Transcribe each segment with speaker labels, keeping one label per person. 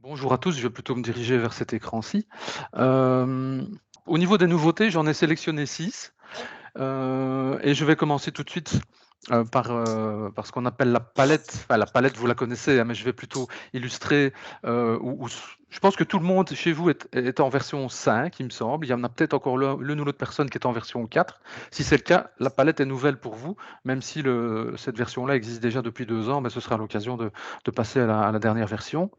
Speaker 1: Bonjour à tous, je vais plutôt me diriger vers cet écran-ci. Au niveau des nouveautés, j'en ai sélectionné 6, et je vais commencer tout de suite, par ce qu'on appelle la palette. Enfin, la palette, vous la connaissez, hein, mais je vais plutôt illustrer, ou je pense que tout le monde chez vous est en version 5, il me semble. Il y en a peut-être encore l'une ou l'autre personne qui est en version 4. Si c'est le cas, la palette est nouvelle pour vous, même si cette version-là existe déjà depuis 2 ans, mais ce sera l'occasion de passer à la dernière version.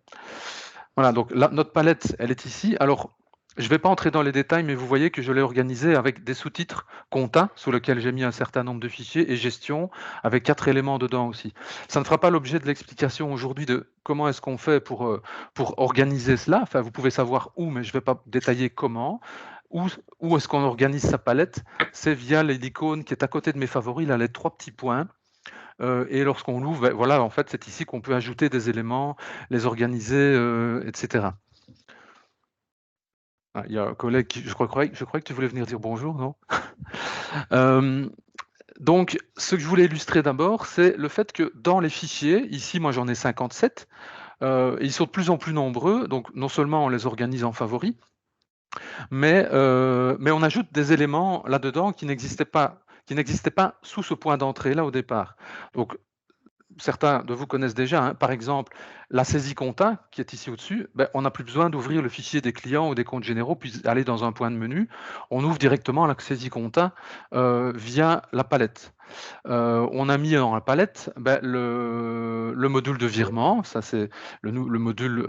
Speaker 1: Voilà, donc là, notre palette, elle est ici. Alors, je ne vais pas entrer dans les détails, mais vous voyez que je l'ai organisée avec des sous-titres compta, sous lesquels j'ai mis un certain nombre de fichiers, et gestion, avec 4 éléments dedans aussi. Ça ne fera pas l'objet de l'explication aujourd'hui de comment est-ce qu'on fait pour organiser cela. Enfin, vous pouvez savoir où, mais je ne vais pas détailler comment. Où est-ce qu'on organise sa palette? C'est via l'icône qui est à côté de mes favoris, là, les 3 petits points. Et lorsqu'on l'ouvre, voilà, en fait, c'est ici qu'on peut ajouter des éléments, les organiser, etc. Ah, il y a un collègue qui, je crois que tu voulais venir dire bonjour, non? Euh, donc, ce que je voulais illustrer d'abord, c'est le fait que dans les fichiers, ici, moi j'en ai 57, ils sont de plus en plus nombreux, donc non seulement on les organise en favoris, mais on ajoute des éléments là-dedans qui n'existaient pas sous ce point d'entrée là au départ. Donc, certains de vous connaissent déjà, hein. Par exemple, la saisie compta qui est ici au-dessus, on n'a plus besoin d'ouvrir le fichier des clients ou des comptes généraux, puis aller dans un point de menu. On ouvre directement la saisie compta via la palette. On a mis dans la palette le module de virement, ça c'est le module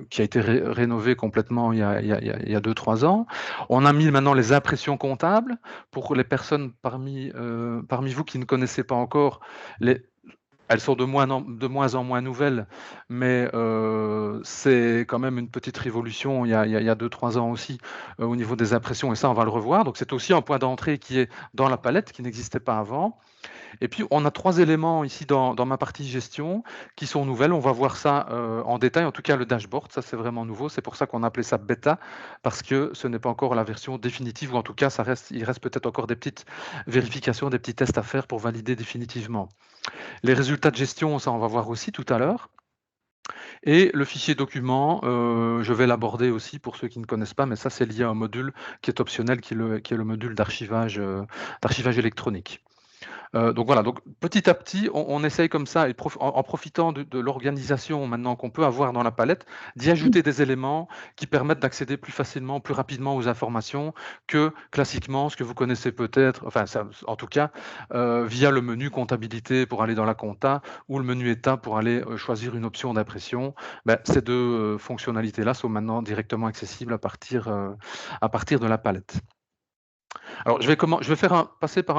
Speaker 1: qui a été rénové complètement il y a 2-3 ans. On a mis maintenant les impressions comptables pour les personnes parmi vous qui ne connaissaient pas encore. Elles sont de moins en moins nouvelles, mais c'est quand même une petite révolution il y a 2-3 ans aussi, au niveau des impressions, et ça, on va le revoir. Donc c'est aussi un point d'entrée qui est dans la palette, qui n'existait pas avant. Et puis on a 3 éléments ici dans ma partie gestion qui sont nouvelles. On va voir ça en détail. En tout cas, le dashboard, ça c'est vraiment nouveau. C'est pour ça qu'on a appelé ça bêta, parce que ce n'est pas encore la version définitive, ou en tout cas, il reste peut-être encore des petites vérifications, des petits tests à faire pour valider définitivement. Les résultats de gestion, ça on va voir aussi tout à l'heure. Et le fichier document, je vais l'aborder aussi pour ceux qui ne connaissent pas, mais ça c'est lié à un module qui est optionnel, qui est le module d'archivage électronique. Donc voilà, donc petit à petit, on essaye comme ça, et en profitant de l'organisation maintenant qu'on peut avoir dans la palette, d'y ajouter des éléments qui permettent d'accéder plus facilement, plus rapidement aux informations que classiquement, ce que vous connaissez peut-être, enfin ça, en tout cas, via le menu comptabilité pour aller dans la compta, ou le menu état pour aller choisir une option d'impression. Ces deux fonctionnalités-là sont maintenant directement accessibles à partir de la palette. Alors, je vais passer par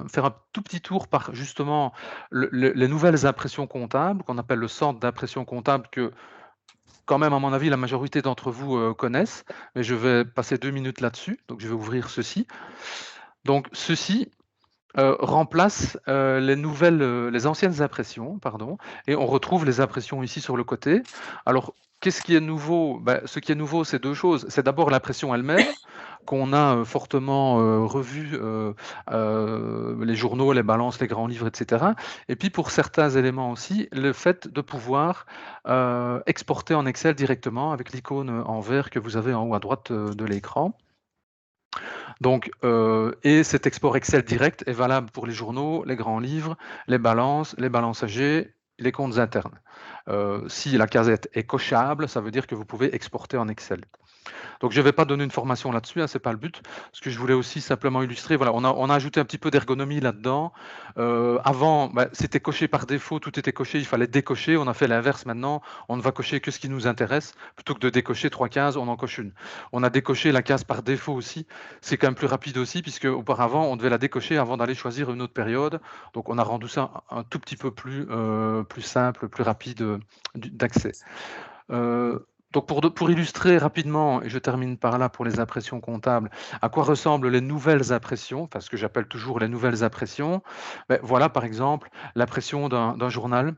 Speaker 1: faire un tout petit tour par justement les nouvelles impressions comptables, qu'on appelle le centre d'impression comptable, que quand même, à mon avis, la majorité d'entre vous connaissent, mais je vais passer 2 minutes là-dessus. Donc, je vais ouvrir ceci. Donc, ceci remplace les anciennes impressions, pardon, et on retrouve les impressions ici sur le côté. Alors, qu'est-ce qui est nouveau? Ce qui est nouveau, c'est 2 choses. C'est d'abord l'impression elle-même, qu'on a fortement revu, les journaux, les balances, les grands livres, etc. Et puis pour certains éléments aussi, le fait de pouvoir exporter en Excel directement avec l'icône en vert que vous avez en haut à droite de l'écran. Donc, et cet export Excel direct est valable pour les journaux, les grands livres, les balances âgées, les comptes internes. Si la casette est cochable, ça veut dire que vous pouvez exporter en Excel. Donc je ne vais pas donner une formation là-dessus, hein, ce n'est pas le but. Ce que je voulais aussi simplement illustrer, voilà, on a ajouté un petit peu d'ergonomie là-dedans. Avant, c'était coché par défaut, tout était coché, il fallait décocher. On a fait l'inverse maintenant, on ne va cocher que ce qui nous intéresse. Plutôt que de décocher 3 cases, on en coche une. On a décoché la case par défaut aussi. C'est quand même plus rapide aussi, puisque auparavant, on devait la décocher avant d'aller choisir une autre période. Donc on a rendu ça un tout petit peu plus simple, plus rapide d'accès. Donc pour illustrer rapidement, et je termine par là pour les impressions comptables, à quoi ressemblent les nouvelles impressions, enfin ce que j'appelle toujours les nouvelles impressions. Voilà par exemple l'impression d'un journal.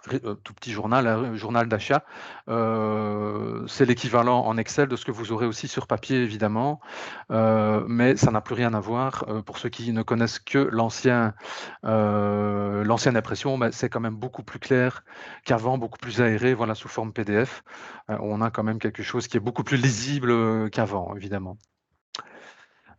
Speaker 1: tout petit journal, un journal d'achat. C'est l'équivalent en Excel de ce que vous aurez aussi sur papier évidemment, mais ça n'a plus rien à voir. Pour ceux qui ne connaissent que l'ancienne impression, bah, c'est quand même beaucoup plus clair qu'avant, beaucoup plus aéré, voilà, sous forme PDF. On a quand même quelque chose qui est beaucoup plus lisible, qu'avant évidemment.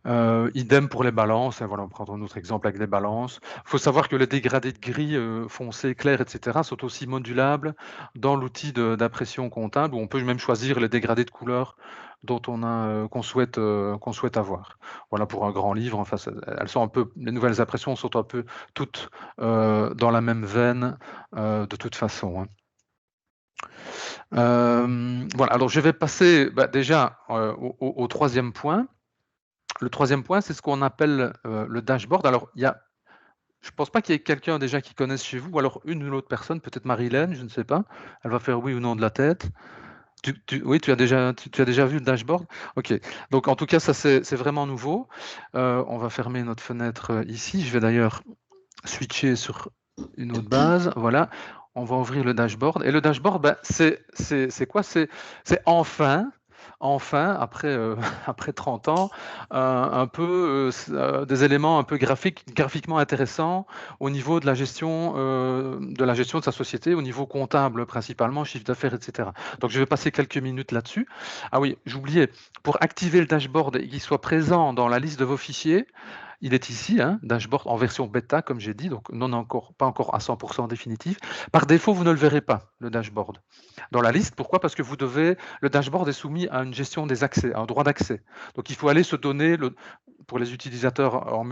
Speaker 1: Idem pour les balances, voilà, on prend un autre exemple avec les balances. Il faut savoir que les dégradés de gris, foncé, clair et cetera sont aussi modulables dans l'outil d'impression comptable où on peut même choisir les dégradés de couleurs dont on a, qu'on souhaite avoir. Voilà pour un grand livre, enfin elles sont un peu les nouvelles impressions sont un peu toutes, dans la même veine, de toute façon, hein. Voilà, alors je vais passer, bah, déjà, au 3e point. Le 3e point, c'est ce qu'on appelle, le dashboard. Alors je pense pas qu'il y ait quelqu'un déjà qui connaisse chez vous, ou alors une ou l'autre personne, peut-être Marilène, je ne sais pas. Elle va faire oui ou non de la tête. Oui, tu as déjà vu le dashboard? OK. Donc en tout cas, ça c'est vraiment nouveau. On va fermer notre fenêtre, ici. Je vais d'ailleurs switcher sur une autre base. Voilà. On va ouvrir le dashboard et le dashboard, bah, c'est quoi? C'est enfin après, après 30 ans, un peu, des éléments un peu graphiquement intéressants au niveau de la gestion de sa société, au niveau comptable principalement, chiffre d'affaires et cetera. Donc je vais passer quelques minutes là-dessus. Ah oui, j'oubliais, pour activer le dashboard et qu'il soit présent dans la liste de vos fichiers, il est ici, hein, dashboard en version bêta, comme j'ai dit, donc pas encore à 100% définitif. Par défaut, vous ne le verrez pas, le dashboard. Dans la liste, pourquoi? Parce que le dashboard est soumis à une gestion des accès, à un droit d'accès. Donc il faut aller se donner, pour les utilisateurs en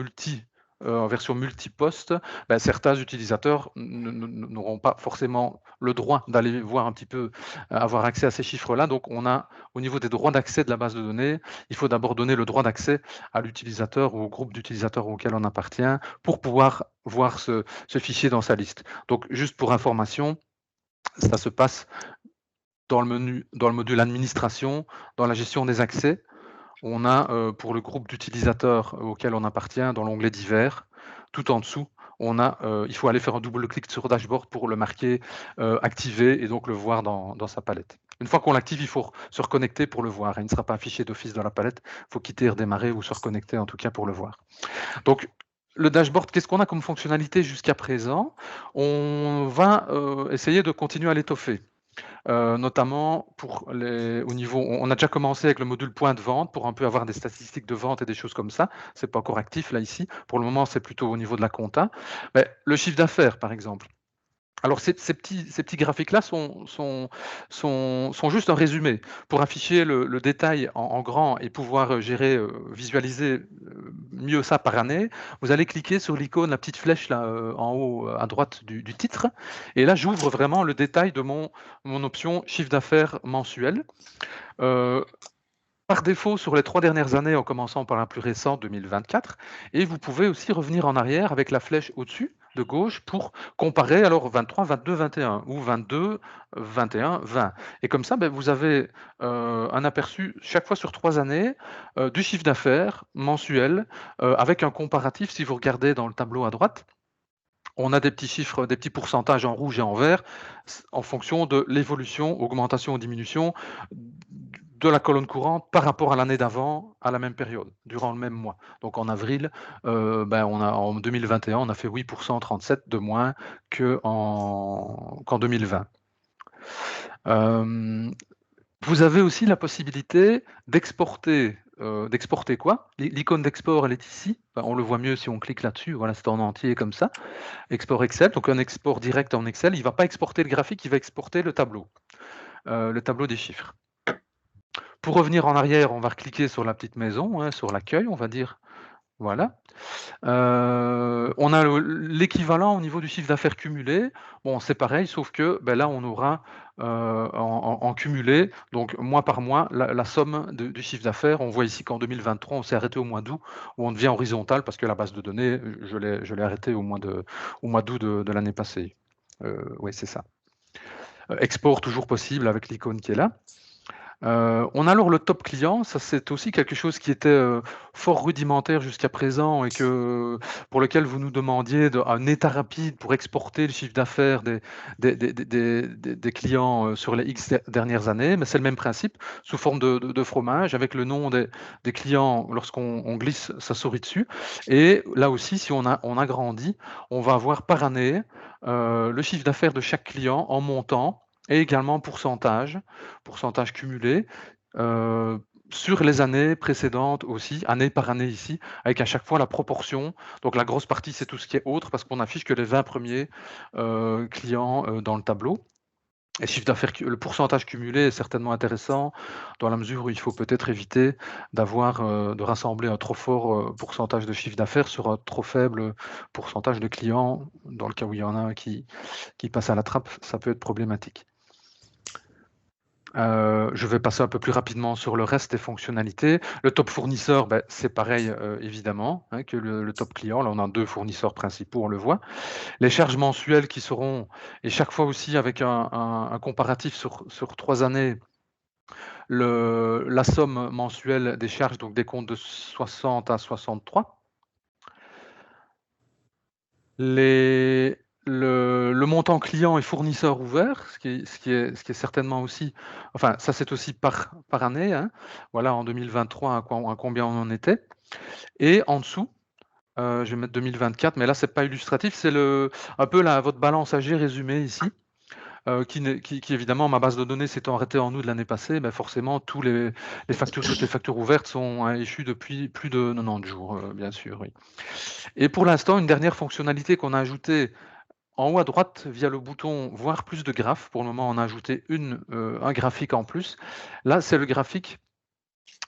Speaker 1: version multiposte, ben, certains utilisateurs n'auront pas forcément le droit d'aller voir un petit peu, avoir accès à ces chiffres-là. Donc on a, au niveau des droits d'accès de la base de données, il faut d'abord donner le droit d'accès à l'utilisateur ou au groupe d'utilisateurs auquel on appartient pour pouvoir voir ce fichier dans sa liste. Donc juste pour information, ça se passe dans le module administration, dans la gestion des accès. On a, pour le groupe d'utilisateurs auquel on appartient, dans l'onglet divers, tout en dessous, il faut aller faire un double clic sur dashboard pour le marquer, activé et donc le voir dans sa palette. Une fois qu'on l'active, il faut se reconnecter pour le voir. Il ne sera pas affiché d'office dans la palette. Il faut quitter et redémarrer ou se reconnecter en tout cas pour le voir. Donc le dashboard, qu'est-ce qu'on a comme fonctionnalité jusqu'à présent? On va, essayer de continuer à l'étoffer. Notamment au niveau, on a déjà commencé avec le module point de vente pour un peu avoir des statistiques de vente et des choses comme ça. C'est pas encore actif là ici. Pour le moment, c'est plutôt au niveau de la compta. Mais le chiffre d'affaires, par exemple. Alors ces petits graphiques-là sont juste un résumé. Pour afficher le détail en grand et pouvoir, gérer, visualiser, mieux ça par année, vous allez cliquer sur l'icône, la petite flèche là, en haut, à droite du titre et là j'ouvre vraiment le détail de mon option chiffre d'affaires mensuel. Heu, Par défaut sur les 3 dernières années en commençant par la plus récente 2024 et vous pouvez aussi revenir en arrière avec la flèche au-dessus de gauche pour comparer alors 23, 22, 21 ou 22, 21, 20 et comme ça, beh, vous avez, un aperçu chaque fois sur 3 années, du chiffre d'affaires mensuel, avec un comparatif. Si vous regardez dans le tableau à droite, on a des petits chiffres, des petits pourcentages en rouge et en vert en fonction de l'évolution, augmentation ou diminution de la colonne courante par rapport à l'année d'avant, à la même période, durant le même mois. Donc en avril, ben, en 2021, on a fait 8,37 de moins qu'en 2020. Vous avez aussi la possibilité d'exporter quoi? L'icône d'export, elle est ici. Enfin, on le voit mieux si on clique là-dessus. Voilà, c'est en entier comme ça. Export Excel, donc un export direct en Excel. Il ne va pas exporter le graphique, il va exporter le tableau des chiffres. Pour revenir en arrière, on va recliquer sur la petite maison, hein, sur l'accueil, on va dire. Voilà. On a l'équivalent au niveau du chiffre d'affaires cumulé. Bon, c'est pareil, sauf que ben là, on aura en cumulé, donc mois par mois, la somme du chiffre d'affaires. On voit ici qu'en 2023, on s'est arrêté au mois d'août, où on devient horizontal parce que la base de données, je l'ai arrêté au mois d'août de l'année passée. Oui, c'est ça. Export toujours possible avec l'icône qui est là. On a alors le top client, ça c'est aussi quelque chose qui était, fort rudimentaire jusqu'à présent et pour lequel vous nous demandiez un état rapide pour exporter le chiffre d'affaires des clients, sur les X dernières années. Mais c'est le même principe, sous forme de fromage avec le nom des clients lorsqu'on glisse sa souris dessus. Et là aussi, si on agrandit, on va avoir par année, le chiffre d'affaires de chaque client en montant et également en pourcentage cumulé, sur les années précédentes aussi, année par année ici, avec à chaque fois la proportion. Donc la grosse partie, c'est tout ce qui est autre, parce qu'on affiche que les 20 premiers clients dans le tableau. Et chiffre d'affaires, le pourcentage cumulé est certainement intéressant, dans la mesure où il faut peut-être éviter de rassembler un trop fort pourcentage de chiffre d'affaires sur un trop faible pourcentage de clients. Dans le cas où il y en a un qui passe à la trappe, ça peut être problématique. Je vais passer un peu plus rapidement sur le reste des fonctionnalités. Le top fournisseur, c'est pareil, évidemment, hein, que le top client. Là, on a 2 fournisseurs principaux, on le voit. Les charges mensuelles qui seront, et chaque fois aussi avec un comparatif sur 3 années, la somme mensuelle des charges, donc des comptes de 60 à 63. Le montant client et fournisseur ouvert, ce qui est certainement aussi, enfin ça c'est aussi par année, hein. Voilà, en 2023 à combien on en était. Et en dessous, je vais mettre 2024, mais là c'est pas illustratif, c'est un peu votre balance âgée résumée ici, qui évidemment, ma base de données s'étant arrêtée en août de l'année passée, forcément toutes les factures ouvertes sont échues depuis plus de 90 jours, bien sûr, oui. Et pour l'instant, une dernière fonctionnalité qu'on a ajoutée en haut à droite, via le bouton voir plus de graphes. Pour le moment, on a ajouté un graphique en plus. Là, c'est le graphique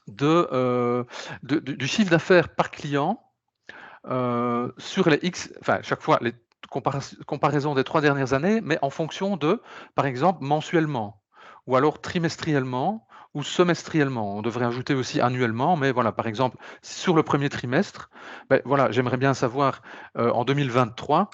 Speaker 1: du chiffre d'affaires par client sur les X, enfin, chaque fois, les comparaisons des 3 dernières années, mais en fonction de, par exemple, mensuellement, ou alors trimestriellement, ou semestriellement. On devrait ajouter aussi annuellement, mais voilà, par exemple, sur le premier trimestre, voilà, j'aimerais bien savoir en 2023,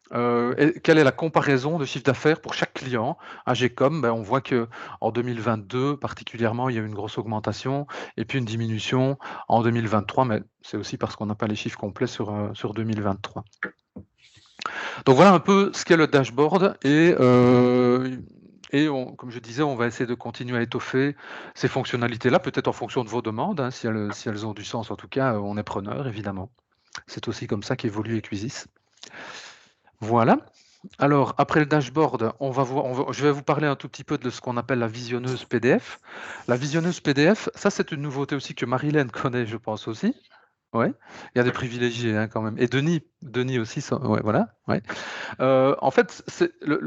Speaker 1: quelle est la comparaison de chiffre d'affaires pour chaque client? À Gcom, on voit qu'en 2022 particulièrement, il y a eu une grosse augmentation et puis une diminution en 2023, mais c'est aussi parce qu'on n'a pas les chiffres complets sur 2023. Donc voilà un peu ce qu'est le dashboard et comme je disais, on va essayer de continuer à étoffer ces fonctionnalités-là, peut-être en fonction de vos demandes, hein, si elles ont du sens. En tout cas, on est preneur, évidemment. C'est aussi comme ça qu'évolue Equisys. Voilà. Alors, après le dashboard, je vais vous parler un tout petit peu de ce qu'on appelle la visionneuse PDF. La visionneuse PDF, ça c'est une nouveauté aussi que Marilène connaît, je pense aussi. Ouais, il y a des privilégiés hein, quand même. Et Denis aussi, ouais, voilà. Ouais. En fait,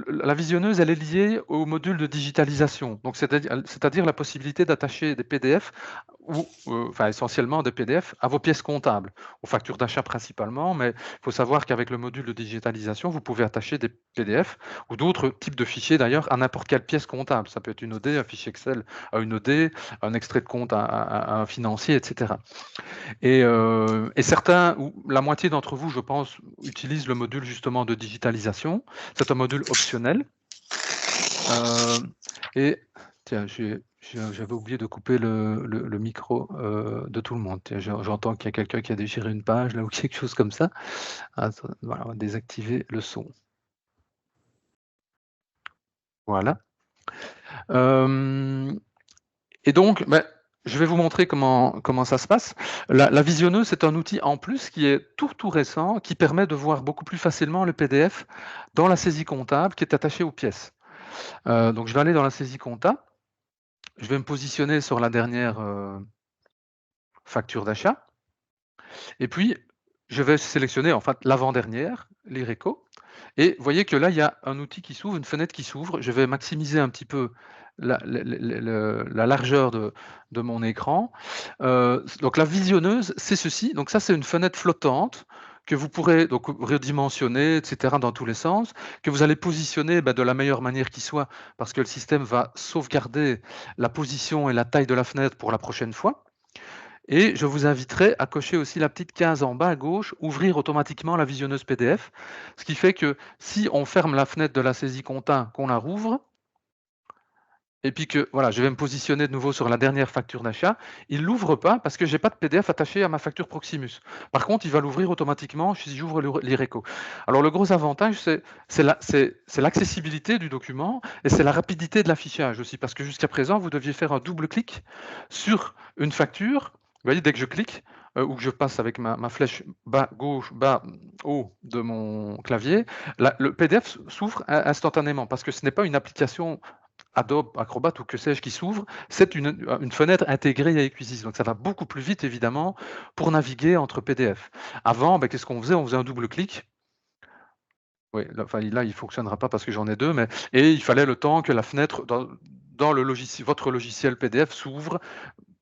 Speaker 1: la visionneuse, elle est liée au module de digitalisation. Donc, c'est-à-dire la possibilité d'attacher des PDF ou enfin essentiellement des PDF à vos pièces comptables, aux factures d'achat principalement, mais il faut savoir qu'avec le module de digitalisation, vous pouvez attacher des PDF ou d'autres types de fichiers d'ailleurs à n'importe quelle pièce comptable. Ça peut être une OD, un fichier Excel à une OD, un extrait de compte à un financier, etc. Et certains, ou la moitié d'entre vous, je pense, utilisent le module justement de digitalisation. C'est un module optionnel. Et tiens, j'avais oublié de couper le micro de tout le monde. J'entends qu'il y a quelqu'un qui a déchiré une page là ou quelque chose comme ça. Voilà, on va désactiver le son. Voilà. Et donc, je vais vous montrer comment ça se passe. La visionneuse, c'est un outil en plus qui est tout récent, qui permet de voir beaucoup plus facilement le PDF dans la saisie comptable qui est attachée aux pièces. Donc, je vais aller dans la saisie comptable. Je vais me positionner sur la dernière facture d'achat. Et puis, je vais sélectionner en fait l'avant-dernière, l'IRECO. Et vous voyez que là, il y a un outil qui s'ouvre, une fenêtre qui s'ouvre. Je vais maximiser un petit peu la largeur de mon écran. Donc la visionneuse, c'est ceci. Donc ça, c'est une fenêtre flottante que vous pourrez donc redimensionner, etc., dans tous les sens, que vous allez positionner de la meilleure manière qui soit, parce que le système va sauvegarder la position et la taille de la fenêtre pour la prochaine fois. Et je vous inviterai à cocher aussi la petite case en bas à gauche, ouvrir automatiquement la visionneuse PDF, ce qui fait que si on ferme la fenêtre de la saisie compta, qu'on la rouvre, et puis que voilà, je vais me positionner de nouveau sur la dernière facture d'achat, il l'ouvre pas parce que j'ai pas de PDF attaché à ma facture Proximus. Par contre, il va l'ouvrir automatiquement si j'ouvre l'IRECO. Alors le gros avantage, c'est l'accessibilité du document et c'est la rapidité de l'affichage aussi, parce que jusqu'à présent, vous deviez faire un double clic sur une facture. Vous voyez, dès que je clique, ou que je passe avec ma flèche bas gauche, bas haut de mon clavier, le PDF s'ouvre instantanément parce que ce n'est pas une application Adobe Acrobat ou que sais-je qui s'ouvre, c'est une fenêtre intégrée à Equisys. Donc ça va beaucoup plus vite évidemment pour naviguer entre PDF. Avant, qu'est-ce qu'on faisait? On faisait un double clic. Oui, là, enfin, là, il ne fonctionnera pas parce que j'en ai deux, mais et il fallait le temps que la fenêtre dans le logiciel, votre logiciel PDF s'ouvre,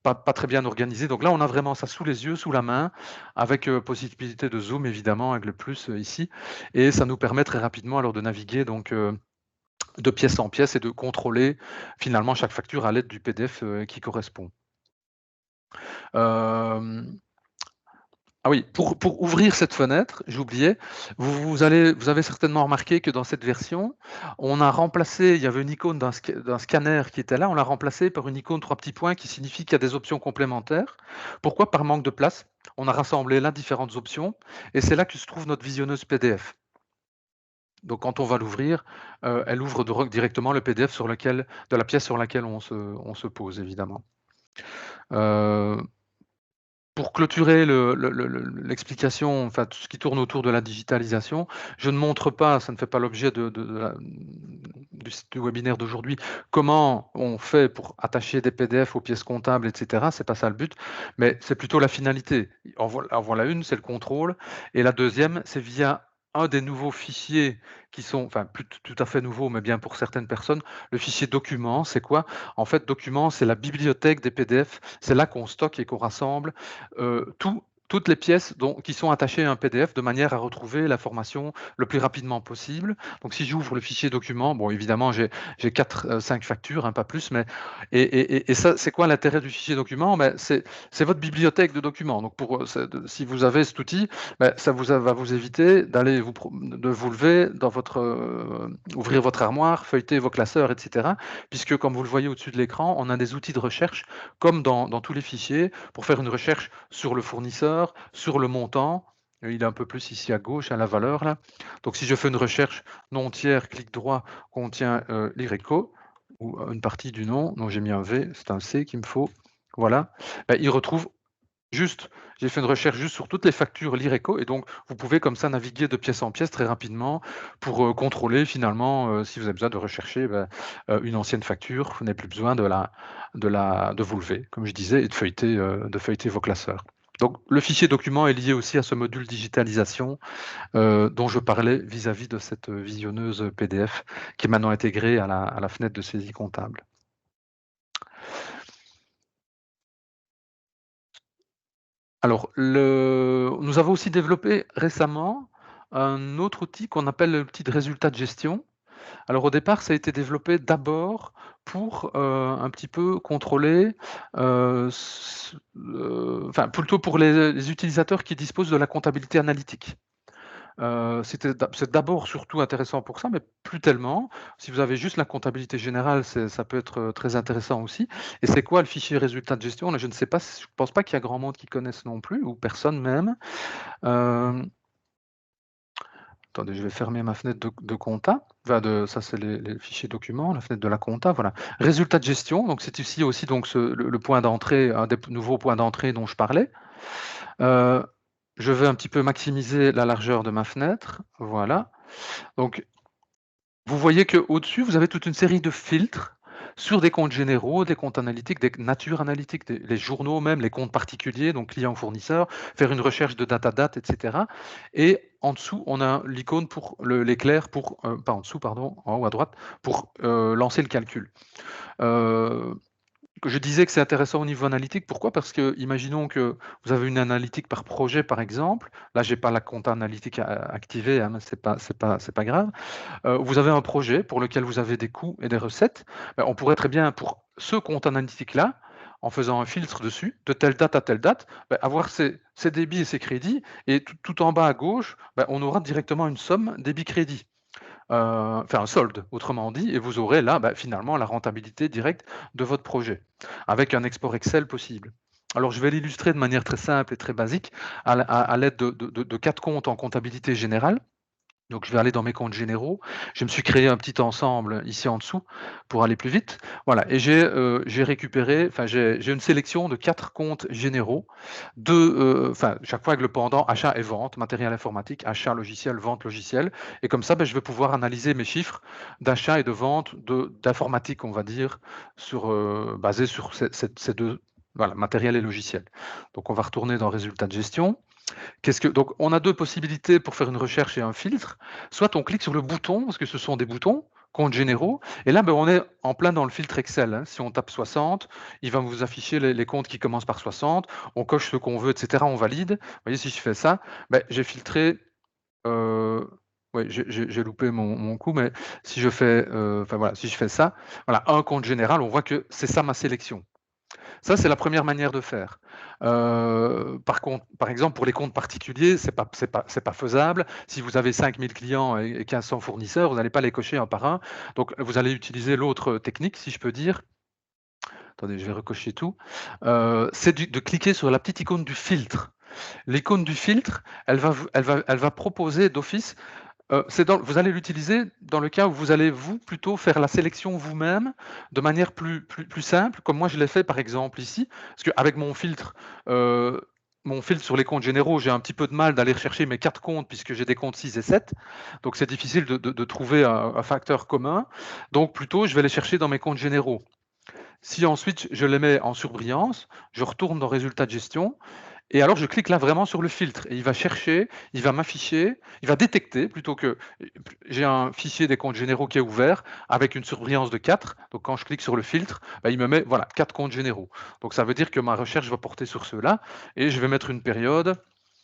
Speaker 1: pas très bien organisé. Donc là, on a vraiment ça sous les yeux, sous la main, avec possibilité de zoom évidemment, avec le plus ici, et ça nous permet très rapidement alors de naviguer donc de pièce en pièce et de contrôler finalement chaque facture à l'aide du PDF qui correspond. Hem, ah oui, pour ouvrir cette fenêtre, j'oubliais, vous avez certainement remarqué que dans cette version, on a remplacé, il y avait une icône d'un scanner qui était là, on l'a remplacé par une icône 3 petits points qui signifie qu'il y a des options complémentaires. Pourquoi? Par manque de place. On a rassemblé là différentes options et c'est là que se trouve notre visionneuse PDF. Donc quand on va l'ouvrir, elle ouvre directement le PDF de la pièce sur laquelle on se pose évidemment. Heu, pour clôturer l'explication, enfin tout ce qui tourne autour de la digitalisation, je ne montre pas, ça ne fait pas l'objet du webinaire d'aujourd'hui, comment on fait pour attacher des PDF aux pièces comptables et cetera, c'est pas ça le but, mais c'est plutôt la finalité. En voilà une, c'est le contrôle et la deuxième, c'est via un des nouveaux fichiers qui sont enfin plus tout à fait nouveaux, mais bien pour certaines personnes, le fichier document, c'est quoi? En fait, document, c'est la bibliothèque des PDF, c'est là qu'on stocke et qu'on rassemble toutes les pièces qui sont attachées à un PDF de manière à retrouver l'information le plus rapidement possible. Donc si j'ouvre le fichier document, bon évidemment j'ai 4, 5 factures, hein, pas plus, mais et ça, c'est quoi l'intérêt du fichier document? C'est votre bibliothèque de documents. Donc si vous avez cet outil, ça va vous éviter de vous lever dans ouvrir votre armoire, feuilleter vos classeurs, etc. Puisque comme vous le voyez au-dessus de l'écran, on a des outils de recherche comme dans tous les fichiers pour faire une recherche sur le fournisseur, sur le montant. Il est un peu plus ici à gauche, à la valeur là. Donc si je fais une recherche nom tiers, clic droit, contient l'IRECO, ou une partie du nom, donc j'ai mis un V, c'est un C qu'il me faut, voilà, il retrouve juste, j'ai fait une recherche juste sur toutes les factures l'IRECO et donc vous pouvez comme ça naviguer de pièce en pièce très rapidement pour, contrôler finalement, si vous avez besoin de rechercher, une ancienne facture, vous n'avez plus besoin de vous lever, comme je disais, et de feuilleter vos classeurs. Donc le fichier document est lié aussi à ce module digitalisation, dont je parlais vis-à-vis de cette visionneuse PDF qui est maintenant intégrée à la fenêtre de saisie comptable. Alors, nous avons aussi développé récemment un autre outil qu'on appelle l'outil de résultat de gestion. Alors au départ, ça a été développé d'abord pour, un petit peu contrôler, enfin plutôt pour les utilisateurs qui disposent de la comptabilité analytique. C'est d'abord surtout intéressant pour ça, mais plus tellement. Si vous avez juste la comptabilité générale, ça peut être, très intéressant aussi. Et c'est quoi le fichier résultat de gestion? Là, je ne sais pas, je pense pas qu'il y a grand monde qui connaisse non plus ou personne même. Hem, attendez, je vais fermer ma fenêtre de compta. Enfin ça c'est les fichiers documents, la fenêtre de la compta, voilà. Résultat de gestion, donc c'est ici aussi donc le point d'entrée, un des nouveaux points d'entrée dont je parlais. Heu, je vais un petit peu maximiser la largeur de ma fenêtre, voilà. Donc vous voyez qu'au-dessus, vous avez toute une série de filtres sur des comptes généraux, des comptes analytiques, des natures analytiques, les journaux même, les comptes particuliers, donc clients-fournisseurs, faire une recherche de date, etc. Et en dessous, on a l'icône pour l'éclair pour, pas en dessous, pardon, en haut à droite, pour lancer le calcul. Euh, je disais que c'est intéressant au niveau analytique. Pourquoi? Parce que imaginons que vous avez une analytique par projet, par exemple. Là, j'ai pas la compta analytique activée, hein, mais c'est pas grave. Vous avez un projet pour lequel vous avez des coûts et des recettes. On pourrait très bien, pour ce compte analytique-là, en faisant un filtre dessus, de telle date à telle date, avoir ses débits et ses crédits, et tout en bas à gauche, on aura directement une somme débit-crédit. enfin un solde, autrement dit, et vous aurez là, finalement, la rentabilité directe de votre projet, avec un export Excel possible. Alors, je vais l'illustrer de manière très simple et très basique à l'aide de 4 comptes en comptabilité générale. Donc, je vais aller dans mes comptes généraux. Je me suis créé un petit ensemble ici en dessous pour aller plus vite. Voilà, et j'ai récupéré, enfin, j'ai une sélection de 4 comptes généraux, enfin, chaque fois avec le pendant achat et vente, matériel informatique, achat logiciel, vente logiciel. Et comme ça, je vais pouvoir analyser mes chiffres d'achat et de vente d'informatique, on va dire, basés sur ces deux, voilà, matériel et logiciel. Donc, on va retourner dans résultats de gestion. Donc, on a 2 possibilités pour faire une recherche et un filtre. Soit on clique sur le bouton, parce que ce sont des boutons, comptes généraux, et là, on est en plein dans le filtre Excel, hein. Si on tape 60, il va vous afficher les comptes qui commencent par 60, on coche ce qu'on veut, et cetera, on valide. Vous voyez, si je fais ça, j'ai filtré, ouais, j'ai loupé mon coup, mais si je fais, enfin voilà, si je fais ça, voilà, un compte général, on voit que c'est ça ma sélection. Ça, c'est la première manière de faire. Par exemple, pour les comptes particuliers, c'est pas faisable. Si vous avez 5000 clients et 1500 fournisseurs, vous n'allez pas les cocher un par un. Donc, vous allez utiliser l'autre technique, si je peux dire. Attendez, je vais recocher tout. C'est de cliquer sur la petite icône du filtre. L'icône du filtre, elle va proposer d'office. Vous allez l'utiliser dans le cas où vous allez, vous, plutôt faire la sélection vous-même de manière plus simple, comme moi je l'ai fait par exemple ici, parce qu'avec mon filtre sur les comptes généraux, j'ai un petit peu de mal d'aller rechercher mes 4 comptes puisque j'ai des comptes 6 et 7, donc c'est difficile de trouver un facteur commun, donc plutôt je vais les chercher dans mes comptes généraux. Si ensuite je les mets en surbrillance, je retourne dans résultats de gestion, et alors je clique là vraiment sur le filtre et il va chercher, il va m'afficher, il va détecter plutôt que j'ai un fichier des comptes généraux qui est ouvert avec une surbrillance de 4. Donc quand je clique sur le filtre, il me met voilà 4 comptes généraux. Donc ça veut dire que ma recherche va porter sur ceux-là et je vais mettre une période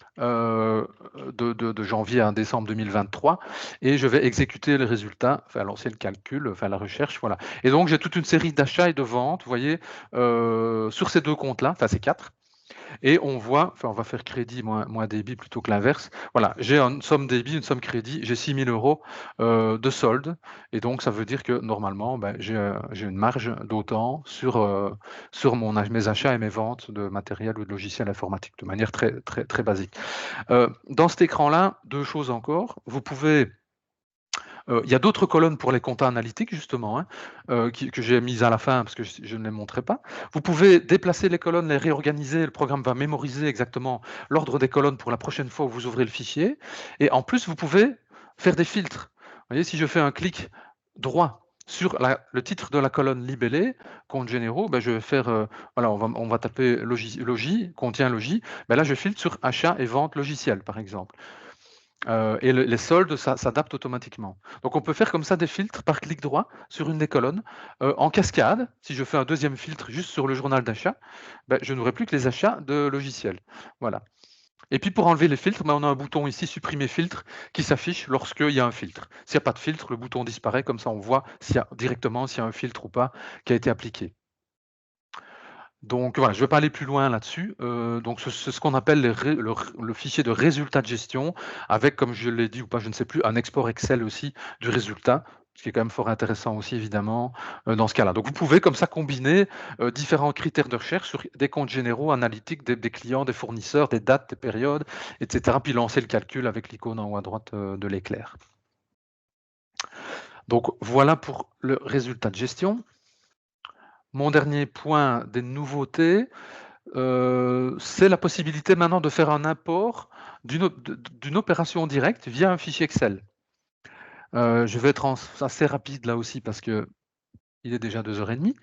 Speaker 1: de janvier à décembre 2023 et je vais exécuter le résultat, enfin lancer le calcul, enfin la recherche, voilà. Et donc j'ai toute une série d'achats et de ventes, vous voyez, sur ces 2 comptes-là, enfin ces 4. Et on voit, enfin on va faire crédit moins débit plutôt que l'inverse. Voilà, j'ai une somme débit, une somme crédit, j'ai 6 000 € de solde. Et donc ça veut dire que normalement, j'ai une marge d'autant sur mes achats et mes ventes de matériel ou de logiciel informatique, de manière très, très, très basique. Dans cet écran-là, 2 choses encore. Vous pouvez il y a d'autres colonnes pour les comptes analytiques justement, hein, que j'ai mises à la fin parce que je ne les montrais pas. Vous pouvez déplacer les colonnes, les réorganiser, le programme va mémoriser exactement l'ordre des colonnes pour la prochaine fois où vous ouvrez le fichier. Et en plus, vous pouvez faire des filtres. Vous voyez, si je fais un clic droit sur le titre de la colonne libellée, comptes généraux, je vais faire, voilà, on va taper logis, contient logis. Là, je filtre sur achat et vente logiciel, par exemple. Et les soldes, ça s'adapte automatiquement. Donc on peut faire comme ça des filtres par clic droit sur une des colonnes. En cascade, si je fais un deuxième filtre juste sur le journal d'achat, je n'aurai plus que les achats de logiciels. Voilà. Et puis pour enlever les filtres, on a un bouton ici, supprimer filtre, qui s'affiche lorsqu'il y a un filtre. S'il n'y a pas de filtre, le bouton disparaît, comme ça on voit directement s'il y a un filtre ou pas qui a été appliqué. Donc voilà, je ne vais pas aller plus loin là-dessus. Donc c'est ce qu'on appelle le fichier de résultat de gestion avec, comme je l'ai dit ou pas, je ne sais plus, un export Excel aussi du résultat, ce qui est quand même fort intéressant aussi évidemment dans ce cas-là. Donc vous pouvez comme ça combiner différents critères de recherche sur des comptes généraux, analytiques, des clients, des fournisseurs, des dates, des périodes, etc. Puis lancer le calcul avec l'icône en haut à droite de l'éclair. Donc voilà pour le résultat de gestion. Mon dernier point des nouveautés, c'est la possibilité maintenant de faire un import d'une opération directe via un fichier Excel. Je vais être assez rapide là aussi parce qu'il est déjà 2h30.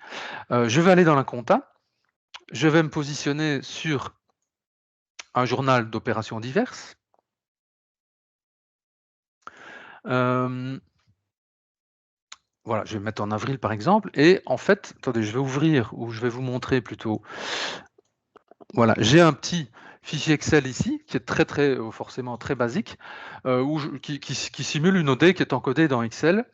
Speaker 1: Je vais aller dans la compta. Je vais me positionner sur un journal d'opérations diverses. Voilà, je vais mettre en avril par exemple. Et en fait, attendez, je vais ouvrir ou je vais vous montrer plutôt. Voilà, j'ai un petit fichier Excel ici, qui est très forcément très basique, qui simule une OD qui est encodée dans Excel,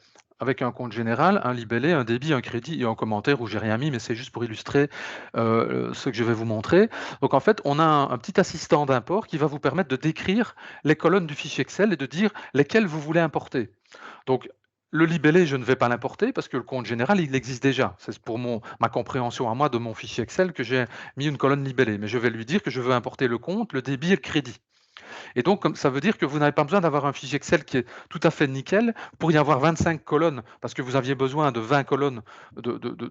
Speaker 1: avec un compte général, un libellé, un débit, un crédit et un commentaire où j'ai rien mis, mais c'est juste pour illustrer ce que je vais vous montrer. Donc en fait, on a un petit assistant d'import qui va vous permettre de décrire les colonnes du fichier Excel et de dire lesquelles vous voulez importer. Donc Le libellé, je ne vais pas l'importer parce que le compte général, il existe déjà. C'est pour ma compréhension à moi de mon fichier Excel que j'ai mis une colonne libellée. Mais je vais lui dire que je veux importer le compte, le débit et le crédit. Et donc, ça veut dire que vous n'avez pas besoin d'avoir un fichier Excel qui est tout à fait nickel pour y avoir 25 colonnes, parce que vous aviez besoin de 20 colonnes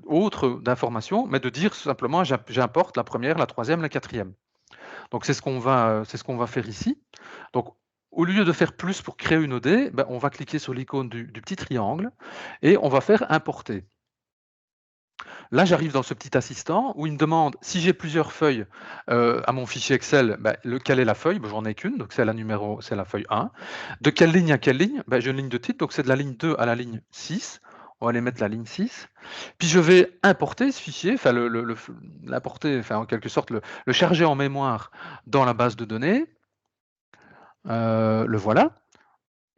Speaker 1: autres d'informations, mais de dire simplement j'importe la première, la troisième, la quatrième. Donc c'est ce qu'on va faire ici. Donc au lieu de faire plus pour créer une OD, ben, on va cliquer sur l'icône du petit triangle et on va faire importer. Là, j'arrive dans ce petit assistant où il me demande si j'ai plusieurs feuilles à mon fichier Excel, ben, quelle est la feuille? Ben, j'en ai qu'une, donc c'est la feuille 1. De quelle ligne à quelle ligne? Ben, j'ai une ligne de titre, donc c'est de la ligne 2 à la ligne 6. On va aller mettre la ligne 6. Puis je vais importer ce fichier, enfin l'importer, enfin en quelque sorte le charger en mémoire dans la base de données. Le voilà.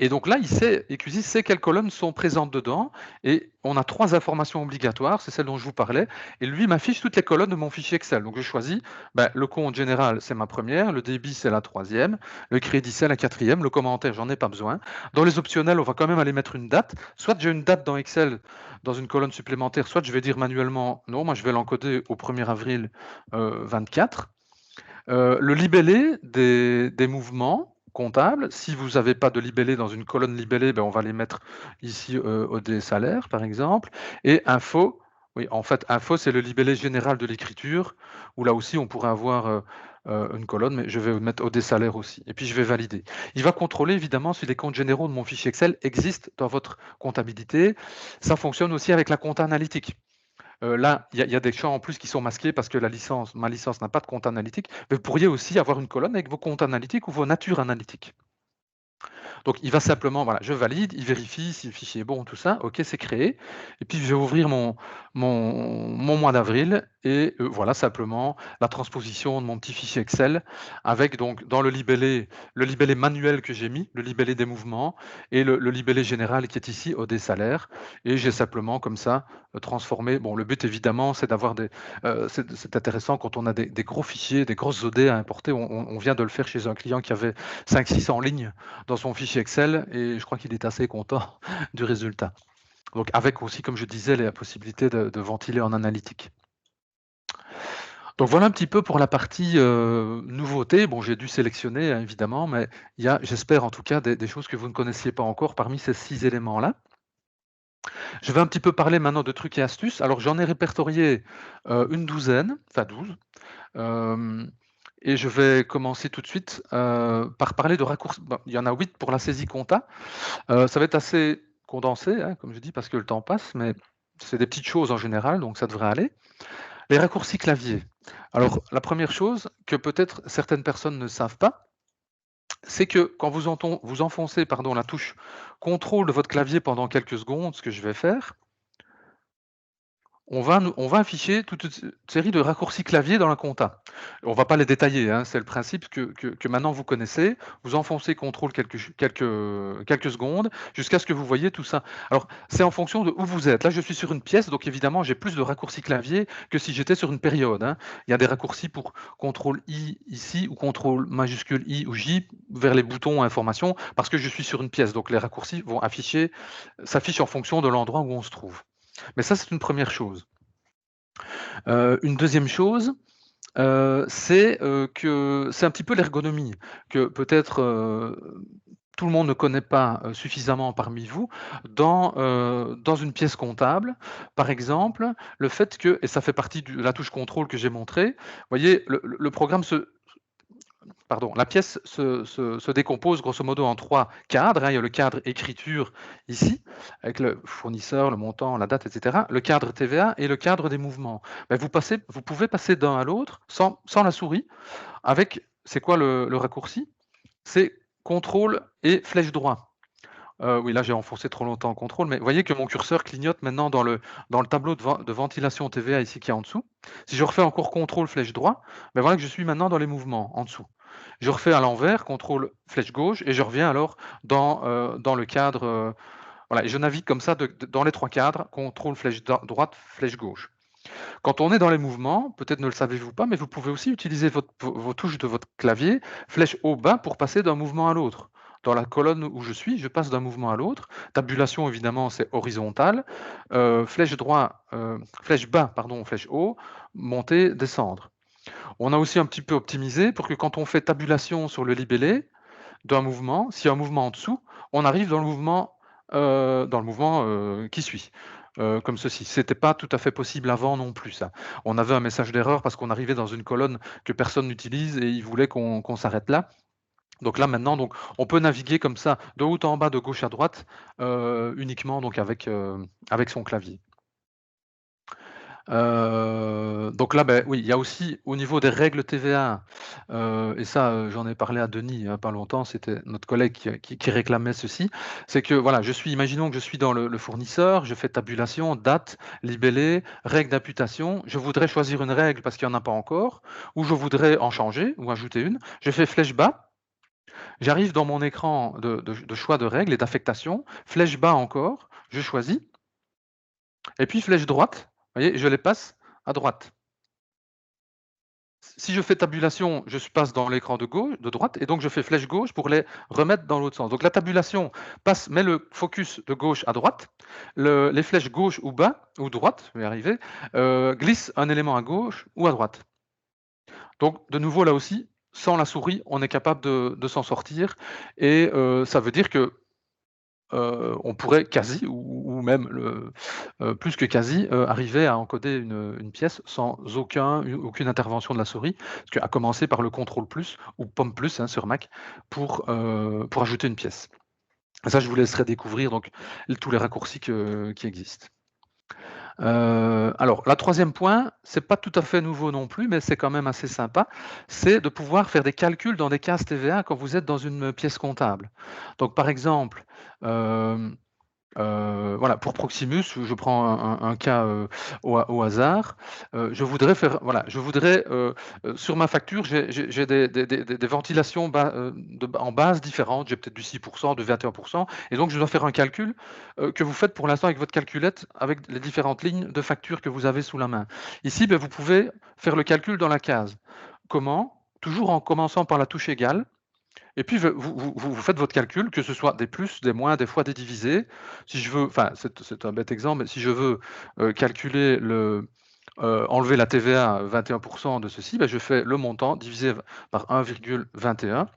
Speaker 1: Et donc là, EQSys sait quelles colonnes sont présentes dedans, et on a 3 informations obligatoires, c'est celle dont je vous parlais, et lui m'affiche toutes les colonnes de mon fichier Excel. Donc je choisis, le compte général, c'est ma première, le débit, c'est la troisième, le crédit, c'est la quatrième, le commentaire, j'en ai pas besoin. Dans les optionnels, on va quand même aller mettre une date. Soit j'ai une date dans Excel, dans une colonne supplémentaire, soit je vais dire manuellement, non, moi je vais l'encoder au 1er avril 24. Le libellé des mouvements comptables, si vous n'avez pas de libellé dans une colonne libellée, on va les mettre ici au des salaires, par exemple. Et info, oui, en fait, info, c'est le libellé général de l'écriture, où là aussi, on pourrait avoir une colonne, mais je vais mettre au des salaires aussi. Et puis, je vais valider. Il va contrôler, évidemment, si les comptes généraux de mon fichier Excel existent dans votre comptabilité. Ça fonctionne aussi avec la compta analytique. Là, il y a des champs en plus qui sont masqués parce que ma licence n'a pas de compte analytique, mais vous pourriez aussi avoir une colonne avec vos comptes analytiques ou vos natures analytiques. Donc il va simplement, voilà, je valide, il vérifie si le fichier est bon, tout ça, ok, c'est créé. Et puis je vais ouvrir mon mois d'avril et voilà simplement la transposition de mon petit fichier Excel avec donc dans le libellé manuel que j'ai mis, le libellé des mouvements et le libellé général qui est ici au des salaires. Et j'ai simplement comme ça transformé. Bon, le but évidemment, c'est d'avoir c'est intéressant quand on a des gros fichiers, des grosses OD à importer. On vient de le faire chez un client qui avait 500-600 lignes dans son fichier Excel et je crois qu'il est assez content du résultat. Donc avec aussi, comme je disais, la possibilité de ventiler en analytique. Donc voilà un petit peu pour la partie nouveauté. Bon, j'ai dû sélectionner hein, évidemment, mais il y a, j'espère en tout cas, des choses que vous ne connaissiez pas encore parmi ces 6 éléments-là. Je vais un petit peu parler maintenant de trucs et astuces. Alors j'en ai répertorié une douzaine, enfin 12. Et je vais commencer tout de suite par parler de raccourcis. Bon, il y en a 8 pour la saisie compta. Ça va être assez condensé, hein, comme je dis, parce que le temps passe, mais c'est des petites choses en général, donc ça devrait aller. Les raccourcis clavier. Alors, la première chose que peut-être certaines personnes ne savent pas, c'est que quand vous enfoncez la touche contrôle de votre clavier pendant quelques secondes, ce que je vais faire, on va afficher toute une série de raccourcis clavier dans la compta. On ne va pas les détailler, hein, c'est le principe que maintenant vous connaissez. Vous enfoncez CTRL quelques secondes jusqu'à ce que vous voyez tout ça. Alors, c'est en fonction de où vous êtes. Là, je suis sur une pièce, donc évidemment, j'ai plus de raccourcis clavier que si j'étais sur une période. Hein. Il y a des raccourcis pour CTRL-I ici ou CTRL majuscule I ou J vers les boutons information parce que je suis sur une pièce. Donc, les raccourcis vont s'affichent en fonction de l'endroit où on se trouve. Mais ça, c'est une première chose. Une deuxième chose, c'est que c'est un petit peu l'ergonomie, que peut-être tout le monde ne connaît pas suffisamment parmi vous. Dans une pièce comptable, par exemple, le fait que, et ça fait partie de la touche contrôle que j'ai montré, vous voyez, le programme la pièce se décompose grosso modo en 3 cadres. Hein. Il y a le cadre écriture ici, avec le fournisseur, le montant, la date, etc. Le cadre TVA et le cadre des mouvements. Ben, vous pouvez passer d'un à l'autre sans la souris, avec, c'est quoi le raccourci? C'est contrôle et flèche droit. Oui, là j'ai enfoncé trop longtemps en contrôle, mais vous voyez que mon curseur clignote maintenant dans le tableau de ventilation TVA ici qui est en dessous. Si je refais encore contrôle flèche droit, ben voilà que je suis maintenant dans les mouvements en dessous. Je refais à l'envers, contrôle flèche gauche, et je reviens alors dans le cadre. Voilà, et je navigue comme ça dans les 3 cadres, contrôle flèche droite, flèche gauche. Quand on est dans les mouvements, peut-être ne le savez-vous pas, mais vous pouvez aussi utiliser vos touches de votre clavier, flèche haut-bas, pour passer d'un mouvement à l'autre. dans la colonne où je suis, je passe d'un mouvement à l'autre. Tabulation, évidemment, c'est horizontal. Flèche bas, pardon, flèche haut, monter, descendre. On a aussi un petit peu optimisé pour que quand on fait tabulation sur le libellé d'un mouvement, s'il y a un mouvement en dessous, on arrive dans le mouvement qui suit. Comme ceci. C'était pas tout à fait possible avant non plus, ça. On avait un message d'erreur parce qu'on arrivait dans une colonne que personne n'utilise et il voulait qu'on s'arrête là. Donc là maintenant, donc, on peut naviguer comme ça, de haut en bas, de gauche à droite, uniquement donc avec son clavier. Donc là, ben oui, il y a aussi au niveau des règles TVA, et ça, j'en ai parlé à Denis il y a pas longtemps, c'était notre collègue qui réclamait ceci. C'est que voilà, imaginons que je suis dans le fournisseur, je fais tabulation, date, libellé, règle d'imputation. Je voudrais choisir une règle parce qu'il n'y en a pas encore, ou je voudrais en changer ou ajouter une. Je fais flèche bas, j'arrive dans mon écran de choix de règles et d'affectation, flèche bas encore, je choisis, et puis flèche droite, vous voyez, je les passe à droite. Si je fais tabulation, je passe dans l'écran de droite, et donc je fais flèche gauche pour les remettre dans l'autre sens. Donc la tabulation met le focus de gauche à droite, les flèches gauche ou bas, ou droite, je vais y arriver, glissent un élément à gauche ou à droite. Donc de nouveau là aussi, sans la souris, on est capable de s'en sortir, et ça veut dire que on pourrait quasi ou même plus que quasi, arriver à encoder une pièce sans aucune intervention de la souris, parce qu'à commencer par le contrôle plus ou pomme plus, hein, sur Mac pour ajouter une pièce. Ça, je vous laisserai découvrir donc tous les raccourcis qui existent. Alors la 3e point, c'est pas tout à fait nouveau non plus, mais c'est quand même assez sympa, c'est de pouvoir faire des calculs dans des cases TVA quand vous êtes dans une pièce comptable. Donc par exemple, voilà, pour Proximus, je prends un cas, au hasard, je voudrais faire voilà, sur ma facture, j'ai des ventilations en base différentes. J'ai peut-être du 6 du 21, et donc je dois faire un calcul, que vous faites pour l'instant avec votre calculette, avec les différentes lignes de facture que vous avez sous la main. Ici, beh, vous pouvez faire le calcul dans la case. Comment? Toujours en commençant par la touche égale, et puis vous faites votre calcul, que ce soit des plus, des moins, des fois des divisés. Si je veux, enfin c'est un bête exemple, mais si je veux calculer enlever la TVA à 21 de ceci, ben je fais le montant divisé par 1,21.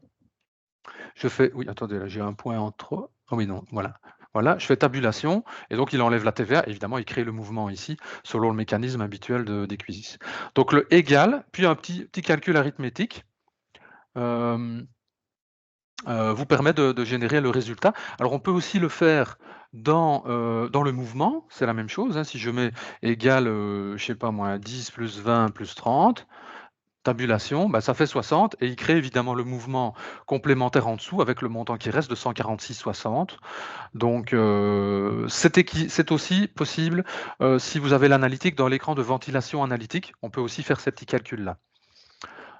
Speaker 1: Je fais, oui, attendez, là j'ai un point en trop. Ah oui, non, voilà. Voilà, je fais tabulation, et donc il enlève la TVA, évidemment il crée le mouvement ici, selon le mécanisme habituel d'Equisys. Donc le égal, puis un petit calcul arithmétique. Vous permet de générer le résultat. Alors on peut aussi le faire dans le mouvement, c'est la même chose, hein. Si je mets égal, je sais pas moi, 10 plus 20 plus 30, tabulation, bah, ça fait 60, et il crée évidemment le mouvement complémentaire en dessous avec le montant qui reste de 146,60. Donc c'est aussi possible, si vous avez l'analytique dans l'écran de ventilation analytique, on peut aussi faire ces petits calculs-là.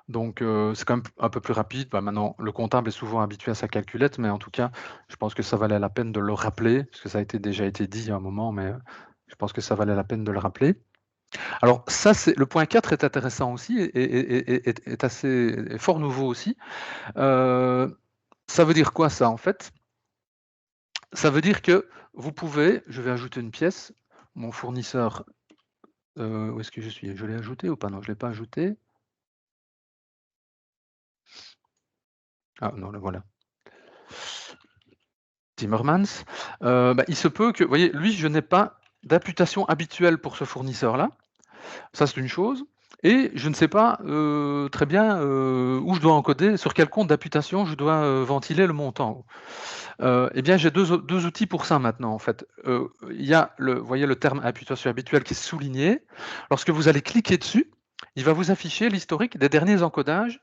Speaker 1: Donc c'est quand même un peu plus rapide. Bah, maintenant, le comptable est souvent habitué à sa calculette, mais en tout cas, je pense que ça valait la peine de le rappeler, parce que ça a déjà été dit à un moment, mais je pense que ça valait la peine de le rappeler. Alors ça, le point 4 est intéressant aussi, et est fort nouveau aussi. Ça veut dire quoi ça, en fait? Ça veut dire que vous pouvez, je vais ajouter une pièce, mon fournisseur, où est-ce que je suis? Je l'ai ajouté ou pas? Non, je ne l'ai pas ajouté. Ah non, le voilà. Timmermans, bah, il se peut que, vous voyez, lui, je n'ai pas d'imputation habituelle pour ce fournisseur-là. Ça, c'est une chose, et je ne sais pas, très bien, où je dois encoder, sur quel compte d'imputation je dois, ventiler le montant. Eh bien, j'ai deux outils pour ça maintenant, en fait. Il y a vous voyez le terme imputation habituelle qui est souligné. Lorsque vous allez cliquer dessus, il va vous afficher l'historique des derniers encodages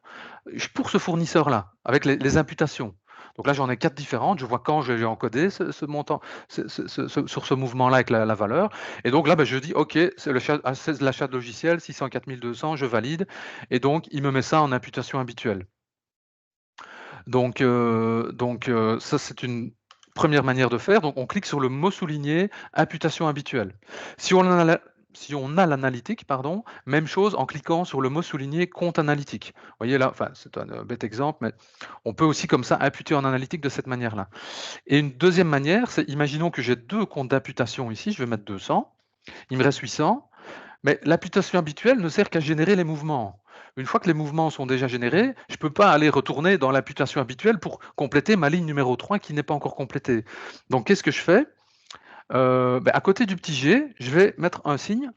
Speaker 1: pour ce fournisseur-là, avec les imputations. Donc là, j'en ai 4 différentes. Je vois quand j'ai encodé ce montant, sur ce mouvement-là avec la valeur. Et donc là, je dis, OK, c'est l'achat de logiciel, 604 200, je valide. Et donc, il me met ça en imputation habituelle. Donc ça, c'est une première manière de faire. Donc on clique sur le mot souligné, imputation habituelle. Si on si on a l'analytique, pardon, même chose en cliquant sur le mot souligné compte analytique. Vous voyez là, enfin, c'est un bête exemple, mais on peut aussi comme ça imputer en analytique de cette manière-là. Et une deuxième manière, c'est imaginons que j'ai 2 comptes d'imputation ici, je vais mettre 200, il me reste 800, mais l'imputation habituelle ne sert qu'à générer les mouvements. Une fois que les mouvements sont déjà générés, je ne peux pas aller retourner dans l'imputation habituelle pour compléter ma ligne numéro 3 qui n'est pas encore complétée. Donc qu'est-ce que je fais? À côté du petit G, je vais mettre un signe,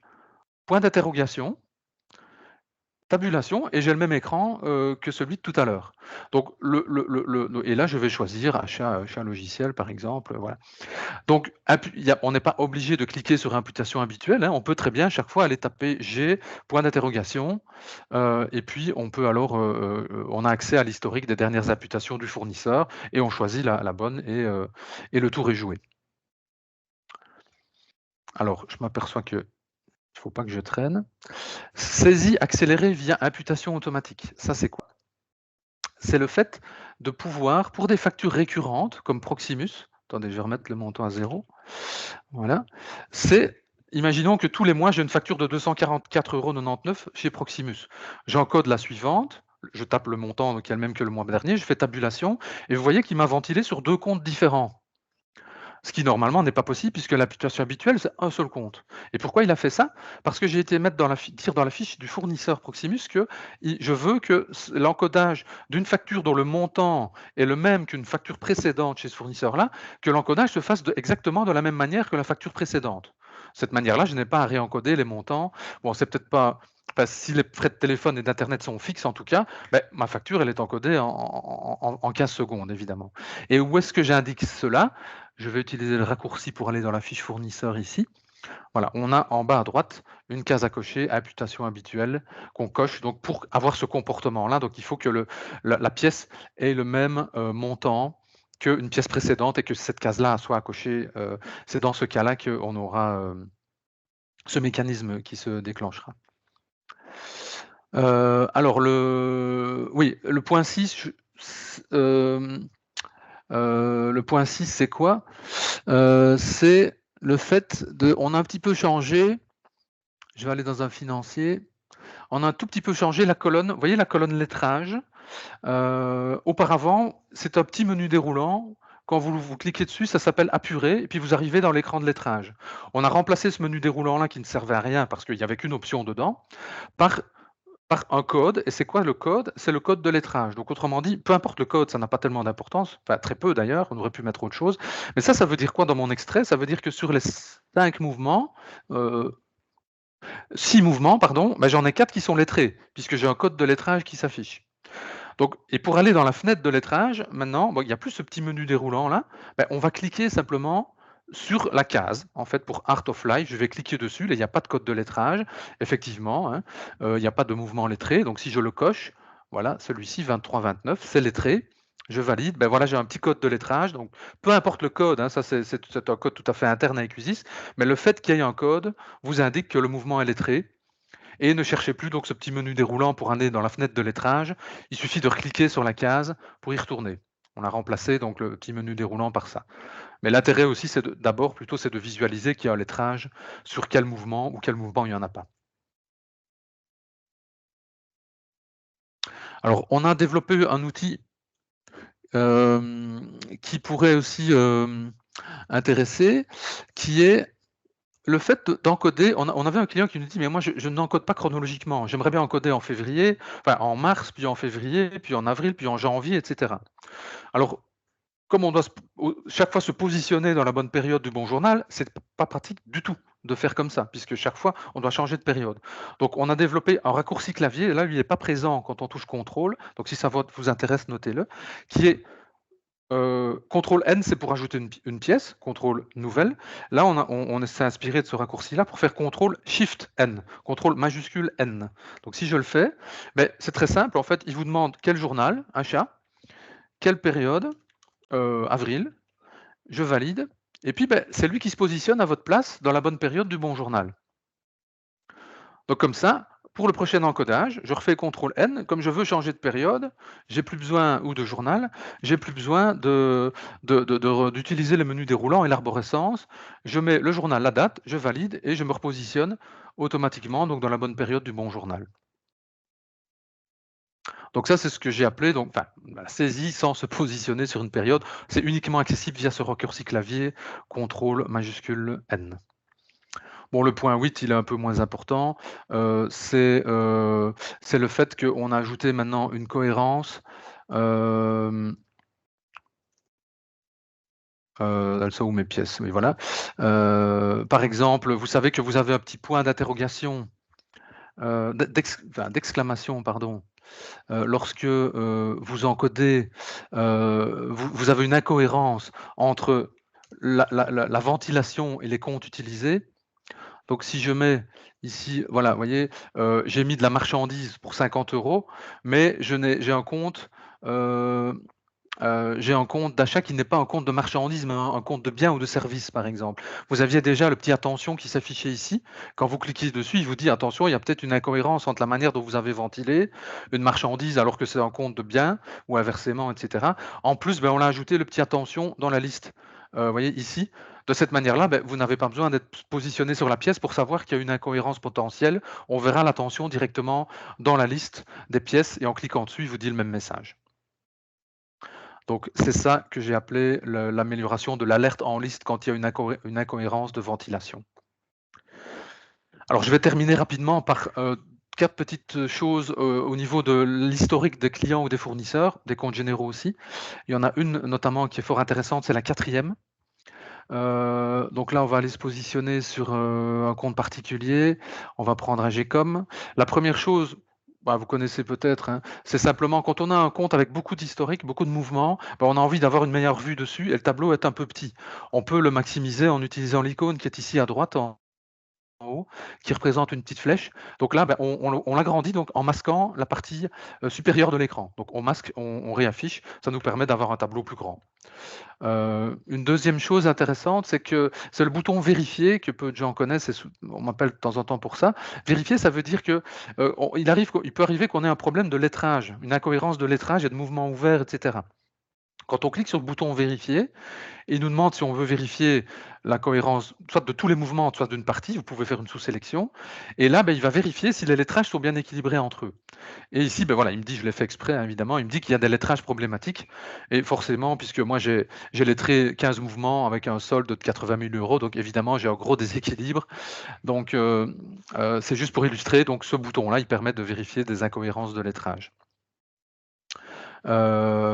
Speaker 1: point d'interrogation, tabulation, et j'ai le même écran que celui de tout à l'heure. Donc et là, je vais choisir achat logiciel, par exemple, voilà. Donc on n'est pas obligé de cliquer sur imputation habituelle, hein, on peut très bien chaque fois aller taper G, point d'interrogation, et puis on peut alors, on a accès à l'historique des dernières imputations du fournisseur et on choisit la bonne et le tour est joué. Alors, je m'aperçois qu'il ne faut pas que je traîne. Saisie accélérée via imputation automatique. Ça, c'est quoi? C'est le fait de pouvoir, pour des factures récurrentes comme Proximus, attendez, je vais remettre le montant à 0. Voilà. Imaginons que tous les mois, j'ai une facture de 244,99 € chez Proximus. J'encode la suivante, je tape le montant qui est le même que le mois dernier, je fais tabulation, et vous voyez qu'il m'a ventilé sur 2 comptes différents. Ce qui normalement n'est pas possible puisque l'imputation habituelle, c'est un seul compte. Et pourquoi il a fait ça? Parce que j'ai été dire dans la fiche du fournisseur Proximus que je veux que l'encodage d'une facture dont le montant est le même qu'une facture précédente chez ce fournisseur-là, que l'encodage se fasse exactement de la même manière que la facture précédente. De cette manière-là, je n'ai pas à réencoder les montants. Bon, c'est peut-être pas. Enfin, si les frais de téléphone et d'internet sont fixes en tout cas, ma facture elle est encodée en 15 secondes évidemment. Et où est-ce que j'indique cela? Je vais utiliser le raccourci pour aller dans la fiche fournisseur ici. Voilà, on a en bas à droite une case à cocher, imputation habituelle, qu'on coche donc pour avoir ce comportement-là. Donc il faut que la pièce ait le même montant qu'une pièce précédente et que cette case-là soit à cocher. C'est dans ce cas-là qu'on aura ce mécanisme qui se déclenchera. Alors oui, le point 6, le point 6, c'est quoi? C'est le fait on a un petit peu changé, je vais aller dans un financier, on a un tout petit peu changé la colonne, vous voyez la colonne lettrage? Auparavant, c'est un petit menu déroulant, quand vous cliquez dessus, ça s'appelle apurer et puis vous arrivez dans l'écran de lettrage. On a remplacé ce menu déroulant-là qui ne servait à rien parce qu'il n'y avait qu'une option dedans, par un code. Et c'est quoi le code? C'est le code de lettrage. Donc autrement dit, peu importe le code, ça n'a pas tellement d'importance, enfin très peu d'ailleurs, on aurait pu mettre autre chose. Mais ça veut dire quoi dans mon extrait? Ça veut dire que sur les 5 mouvements, 6 mouvements, pardon, j'en ai 4 qui sont lettrés, puisque j'ai un code de lettrage qui s'affiche. Donc, et pour aller dans la fenêtre de lettrage, maintenant, il n'y a plus ce petit menu déroulant là, on va cliquer simplement sur la case, en fait, pour Art of Life, je vais cliquer dessus, là, il n'y a pas de code de lettrage, effectivement, hein, il n'y a pas de mouvement lettré, donc si je le coche, voilà, celui-ci, 23-29, c'est lettré, je valide, voilà, j'ai un petit code de lettrage, donc peu importe le code, hein, ça c'est un code tout à fait interne à Equisys, mais le fait qu'il y ait un code vous indique que le mouvement est lettré, et ne cherchez plus donc ce petit menu déroulant pour aller dans la fenêtre de lettrage, il suffit de cliquer sur la case pour y retourner. On a remplacé donc le petit menu déroulant par ça. Mais l'intérêt aussi, c'est d'abord plutôt c'est de visualiser qu'il y a un lettrage sur quel mouvement ou quel mouvement il n'y en a pas. Alors, on a développé un outil qui pourrait aussi intéresser, qui est le fait d'encoder. On avait un client qui nous dit: «Mais moi je n'encode pas chronologiquement, j'aimerais bien encoder en février, enfin en mars, puis en février, puis en avril, puis en janvier, et cetera». Alors, comme on doit chaque fois se positionner dans la bonne période du bon journal, c'est pas pratique du tout de faire comme ça, puisque chaque fois on doit changer de période. Donc on a développé un raccourci clavier, et là lui il est pas présent quand on touche contrôle, donc si ça vous intéresse, notez-le, qui est contrôle N, c'est pour ajouter une pièce, contrôle nouvelle. Là, on s'est inspiré de ce raccourci-là pour faire contrôle Shift N, contrôle majuscule N. Donc si je le fais, c'est très simple. En fait, il vous demande quel journal, achat, quelle période, avril, je valide, et puis c'est lui qui se positionne à votre place dans la bonne période du bon journal. Donc comme ça, pour le prochain encodage, je refais CTRL N. Comme je veux changer de période, j'ai plus besoin, ou de journal, j'ai plus besoin d'utiliser le menu déroulant et l'arborescence. Je mets le journal, la date, je valide et je me repositionne automatiquement donc dans la bonne période du bon journal. Donc ça, c'est ce que j'ai appelé donc, enfin, la saisie sans se positionner sur une période. C'est uniquement accessible via ce raccourci clavier, CTRL majuscule N. Bon, le point 8, il est un peu moins important. C'est le fait qu'on a ajouté maintenant une cohérence. Elles sont où mes pièces? Oui, voilà. Par exemple, vous savez que vous avez un petit point d'interrogation, d'exclamation, pardon, lorsque vous encodez, vous avez une incohérence entre la ventilation et les comptes utilisés. Donc si je mets ici, voilà, vous voyez, j'ai mis de la marchandise pour 50 €, mais j'ai un compte d'achat qui n'est pas un compte de marchandise, mais un compte de biens ou de services, par exemple. Vous aviez déjà le petit attention qui s'affichait ici. Quand vous cliquez dessus, il vous dit attention, il y a peut-être une incohérence entre la manière dont vous avez ventilé une marchandise alors que c'est un compte de biens ou inversement, etc. En plus, ben, on a ajouté le petit attention dans la liste. Vous voyez ici, de cette manière-là, ben, vous n'avez pas besoin d'être positionné sur la pièce pour savoir qu'il y a une incohérence potentielle. On verra l'attention directement dans la liste des pièces et en cliquant dessus, il vous dit le même message. Donc c'est ça que j'ai appelé l'amélioration de l'alerte en liste quand il y a une incohérence de ventilation. Alors je vais terminer rapidement par 4 petites choses au niveau de l'historique des clients ou des fournisseurs, des comptes généraux aussi. Il y en a une notamment qui est fort intéressante, c'est la 4e. Donc là, on va aller se positionner sur un compte particulier. On va prendre un GCOM. La première chose, bah, vous connaissez peut-être, hein, c'est simplement quand on a un compte avec beaucoup d'historique, beaucoup de mouvements, bah, on a envie d'avoir une meilleure vue dessus et le tableau est un peu petit. On peut le maximiser en utilisant l'icône qui est ici à droite en haut, qui représente une petite flèche. Donc là, bah, on l'agrandit donc en masquant la partie supérieure de l'écran. Donc on masque, on réaffiche, ça nous permet d'avoir un tableau plus grand. Une deuxième chose intéressante, c'est que c'est le bouton vérifier que peu de gens connaissent et on m'appelle de temps en temps pour ça. Vérifier, ça veut dire que il peut arriver qu'on ait un problème de lettrage, une incohérence de lettrage et de mouvement ouvert, etc. Quand on clique sur le bouton vérifier, il nous demande si on veut vérifier la cohérence soit de tous les mouvements, soit d'une partie. Vous pouvez faire une sous-sélection. Et là, ben, il va vérifier si les lettrages sont bien équilibrés entre eux. Et ici, ben voilà, il me dit, je l'ai fait exprès, hein, évidemment, il me dit qu'il y a des lettrages problématiques. Et forcément, puisque moi j'ai lettré 15 mouvements avec un solde de 80 000 €, donc évidemment j'ai un gros déséquilibre. Donc c'est juste pour illustrer, donc ce bouton-là, il permet de vérifier des incohérences de lettrage. Donc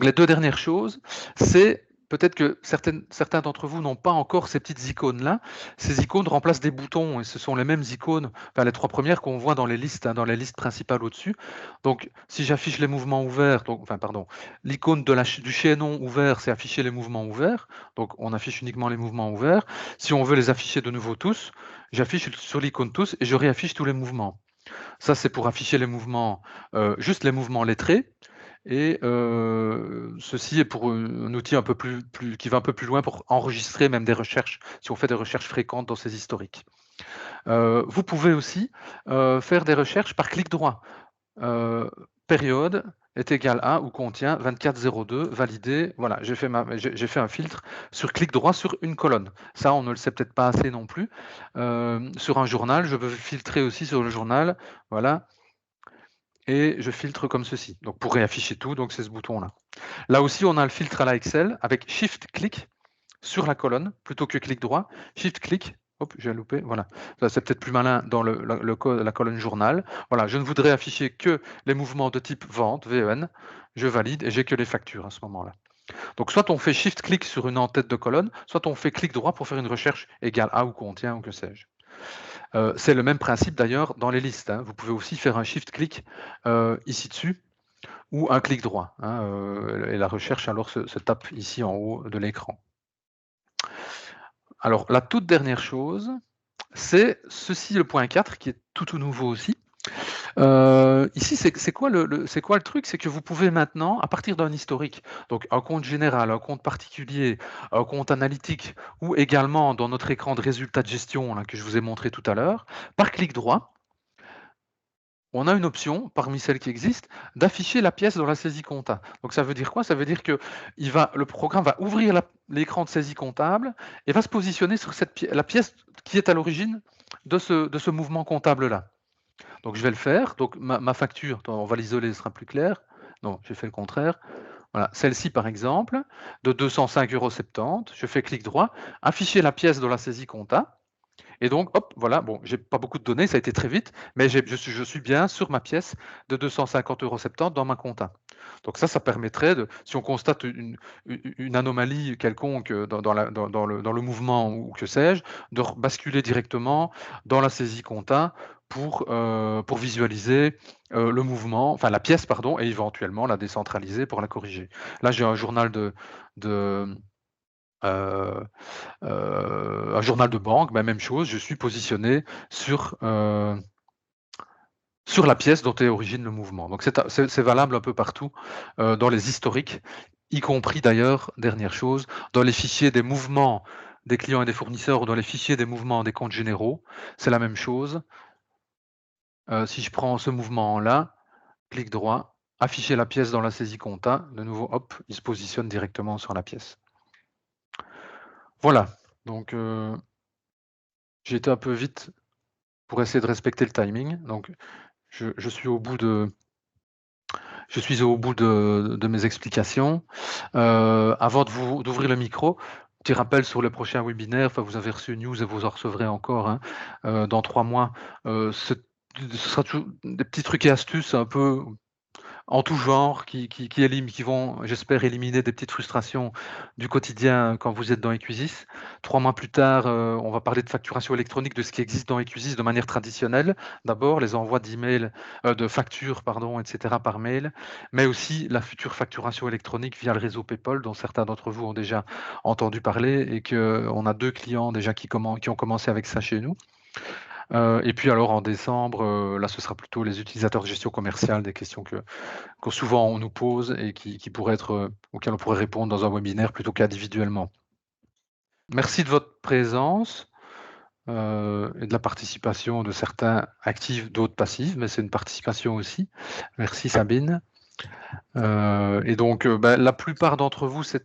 Speaker 1: les 2 dernières choses, c'est peut-être que certains d'entre vous n'ont pas encore ces petites icônes-là. Ces icônes remplacent des boutons et ce sont les mêmes icônes, enfin les 3 premières qu'on voit dans les listes, hein, dans les listes principales au-dessus. Donc si j'affiche les mouvements ouverts, donc enfin pardon, l'icône du chaînon ouvert, c'est afficher les mouvements ouverts, donc on affiche uniquement les mouvements ouverts. Si on veut les afficher de nouveau tous, j'affiche sur l'icône tous et je réaffiche tous les mouvements. Ça, c'est pour afficher les mouvements, juste les mouvements lettrés et ceci est pour un outil un peu plus qui va un peu plus loin pour enregistrer même des recherches, si on fait des recherches fréquentes dans ces historiques. Vous pouvez aussi faire des recherches par clic droit. Période est égal à ou contient 2402, validé. Voilà, j'ai fait un filtre sur clic droit sur une colonne. Ça, on ne le sait peut-être pas assez non plus. Sur un journal, je veux filtrer aussi sur le journal. Voilà. Et je filtre comme ceci. Donc pour réafficher tout, donc c'est ce bouton-là. Là aussi, on a le filtre à la Excel avec Shift-clic sur la colonne plutôt que clic droit. Shift-clic. Hop, j'ai loupé, voilà. Ça, c'est peut-être plus malin dans la colonne journal. Voilà, je ne voudrais afficher que les mouvements de type vente, VEN. Je valide et j'ai que les factures à ce moment-là. Donc soit on fait Shift-clic sur une en-tête de colonne, soit on fait clic droit pour faire une recherche égale à ou contient ou que sais-je. C'est le même principe d'ailleurs dans les listes, hein. Vous pouvez aussi faire un Shift-clic ici dessus ou un clic droit, hein, et la recherche alors se tape ici en haut de l'écran. Alors la toute dernière chose, c'est ceci, le point 4, qui est tout nouveau aussi. Ici, c'est quoi le truc? C'est que vous pouvez maintenant, à partir d'un historique, donc un compte général, un compte particulier, un compte analytique ou également dans notre écran de résultats de gestion là, que je vous ai montré tout à l'heure, par clic droit, on a une option, parmi celles qui existent, d'afficher la pièce dans la saisie compta. Donc ça veut dire quoi? Ça veut dire que le programme va ouvrir l'écran de saisie comptable et va se positionner sur la pièce qui est à l'origine de ce mouvement comptable-là. Donc je vais le faire. Donc ma facture, on va l'isoler, ce sera plus clair. Non, j'ai fait le contraire. Voilà, celle-ci par exemple, de 205,70 €, je fais clic droit, afficher la pièce dans la saisie compta. Et donc, hop, voilà, bon, j'ai pas beaucoup de données, ça a été très vite, mais je suis bien sur ma pièce de 250,70 € dans ma compta. Donc ça permettrait si on constate une anomalie quelconque dans le mouvement ou que sais-je, de basculer directement dans la saisie compta pour visualiser le mouvement, enfin la pièce, pardon, et éventuellement la décentraliser pour la corriger. Là, j'ai un journal de euh, un journal de banque, bah, même chose, je suis positionné sur la pièce dont est origine le mouvement. Donc c'est valable un peu partout, dans les historiques, y compris d'ailleurs, dernière chose, dans les fichiers des mouvements des clients et des fournisseurs ou dans les fichiers des mouvements des comptes généraux, c'est la même chose. Si je prends ce mouvement-là, clic droit, afficher la pièce dans la saisie compta, de nouveau, hop, il se positionne directement sur la pièce. Voilà, donc j'ai été un peu vite pour essayer de respecter le timing. Donc, je suis au bout de mes explications. Avant d'ouvrir le micro, petit rappel sur le prochain webinaire. Enfin, vous avez reçu une news et vous en recevrez encore, hein, dans 3 mois. Ce sera toujours des petits trucs et astuces un peu en tout genre qui vont, j'espère, éliminer des petites frustrations du quotidien quand vous êtes dans Equisys. 3 mois plus tard, on va parler de facturation électronique, de ce qui existe dans Equisys de manière traditionnelle. D'abord, les envois d'emails, de factures, pardon, et cetera, par mail, mais aussi la future facturation électronique via le réseau PayPal, dont certains d'entre vous ont déjà entendu parler et qu'on a 2 clients déjà qui ont commencé avec ça chez nous. Et puis alors en décembre, là, ce sera plutôt les utilisateurs de gestion commerciale, des questions que souvent on nous pose et qui pourraient être, auxquelles on pourrait répondre dans un webinaire plutôt qu'individuellement. Merci de votre présence, et de la participation de certains actifs, d'autres passifs, mais c'est une participation aussi. Merci Sabine. Et donc, la plupart d'entre vous se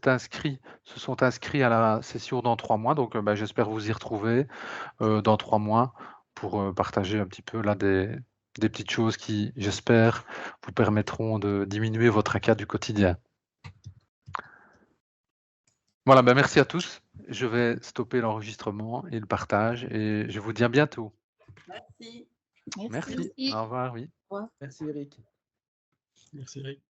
Speaker 1: sont inscrits à la session dans 3 mois, donc j'espère vous y retrouver dans 3 mois pour partager un petit peu là des petites choses qui, j'espère, vous permettront de diminuer votre tracas du quotidien. Voilà, merci à tous. Je vais stopper l'enregistrement et le partage et je vous dis à bientôt.
Speaker 2: Merci.
Speaker 1: Merci. Au revoir, oui.
Speaker 2: Au revoir.
Speaker 3: Merci Eric.
Speaker 4: Merci Eric.